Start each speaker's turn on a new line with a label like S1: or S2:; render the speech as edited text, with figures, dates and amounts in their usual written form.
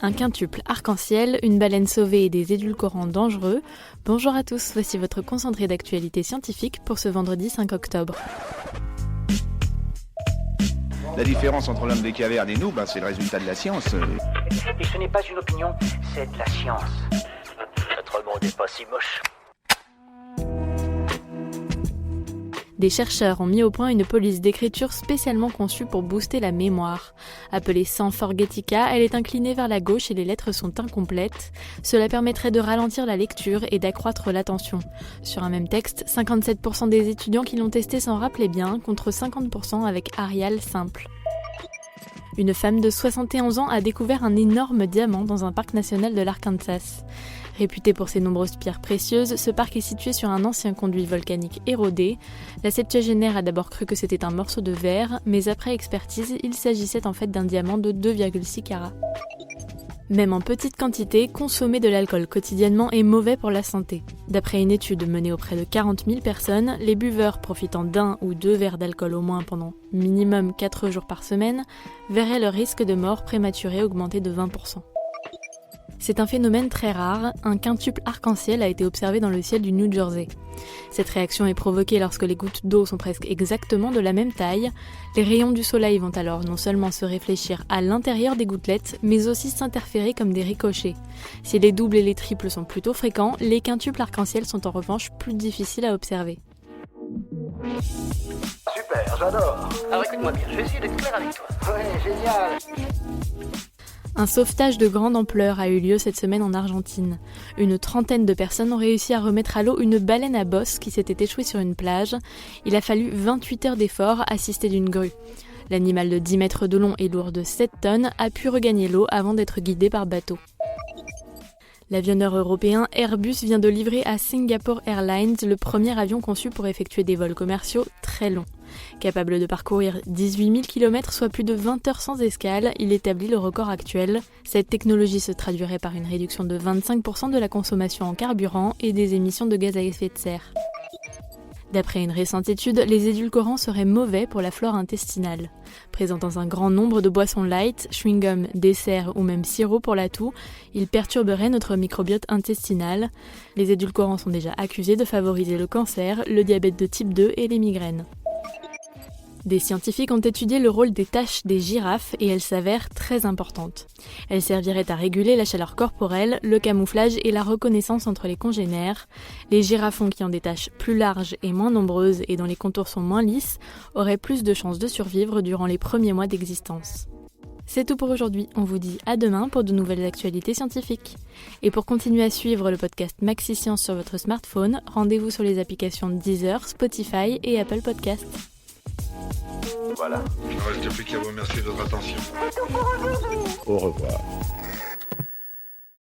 S1: Un quintuple arc-en-ciel, une baleine sauvée et des édulcorants dangereux. Bonjour à tous, voici votre concentré d'actualité scientifique pour ce vendredi 5 octobre.
S2: La différence entre l'homme des cavernes et nous, c'est le résultat de la science.
S3: Et ce n'est pas une opinion, c'est de la science. Notre monde n'est pas si moche.
S1: Des chercheurs ont mis au point une police d'écriture spécialement conçue pour booster la mémoire. Appelée Sanforgetica, elle est inclinée vers la gauche et les lettres sont incomplètes. Cela permettrait de ralentir la lecture et d'accroître l'attention. Sur un même texte, 57% des étudiants qui l'ont testé s'en rappelaient bien, contre 50% avec Arial simple. Une femme de 71 ans a découvert un énorme diamant dans un parc national de l'Arkansas. Réputé pour ses nombreuses pierres précieuses, ce parc est situé sur un ancien conduit volcanique érodé. La septuagénaire a d'abord cru que c'était un morceau de verre, mais après expertise, il s'agissait en fait d'un diamant de 2,6 carats. Même en petite quantité, consommer de l'alcool quotidiennement est mauvais pour la santé. D'après une étude menée auprès de 40 000 personnes, les buveurs profitant d'un ou deux verres d'alcool au moins pendant minimum 4 jours par semaine verraient leur risque de mort prématuré augmenter de 20%. C'est un phénomène très rare, un quintuple arc-en-ciel a été observé dans le ciel du New Jersey. Cette réaction est provoquée lorsque les gouttes d'eau sont presque exactement de la même taille. Les rayons du soleil vont alors non seulement se réfléchir à l'intérieur des gouttelettes, mais aussi s'interférer comme des ricochets. Si les doubles et les triples sont plutôt fréquents, les quintuples arc-en-ciel sont en revanche plus difficiles à observer.
S3: Super, j'adore. Alors écoute-moi bien, je vais essayer d'être clair avec toi. Ouais, génial.
S1: Un sauvetage de grande ampleur a eu lieu cette semaine en Argentine. Une trentaine de personnes ont réussi à remettre à l'eau une baleine à bosse qui s'était échouée sur une plage. Il a fallu 28 heures d'efforts assistés d'une grue. L'animal de 10 mètres de long et lourd de 7 tonnes a pu regagner l'eau avant d'être guidé par bateau. L'avionneur européen Airbus vient de livrer à Singapore Airlines le premier avion conçu pour effectuer des vols commerciaux très longs. Capable de parcourir 18 000 km, soit plus de 20 heures sans escale, il établit le record actuel. Cette technologie se traduirait par une réduction de 25% de la consommation en carburant et des émissions de gaz à effet de serre. D'après une récente étude, les édulcorants seraient mauvais pour la flore intestinale. Présents dans un grand nombre de boissons light, chewing-gum, desserts ou même sirop pour la toux, ils perturberaient notre microbiote intestinal. Les édulcorants sont déjà accusés de favoriser le cancer, le diabète de type 2 et les migraines. Des scientifiques ont étudié le rôle des taches des girafes et elles s'avèrent très importantes. Elles serviraient à réguler la chaleur corporelle, le camouflage et la reconnaissance entre les congénères. Les girafons qui ont des taches plus larges et moins nombreuses et dont les contours sont moins lisses auraient plus de chances de survivre durant les premiers mois d'existence. C'est tout pour aujourd'hui, on vous dit à demain pour de nouvelles actualités scientifiques. Et pour continuer à suivre le podcast Maxi Science sur votre smartphone, rendez-vous sur les applications Deezer, Spotify et Apple Podcasts.
S4: Voilà. Il ne reste plus qu'à vous remercier de votre attention.
S2: Au revoir.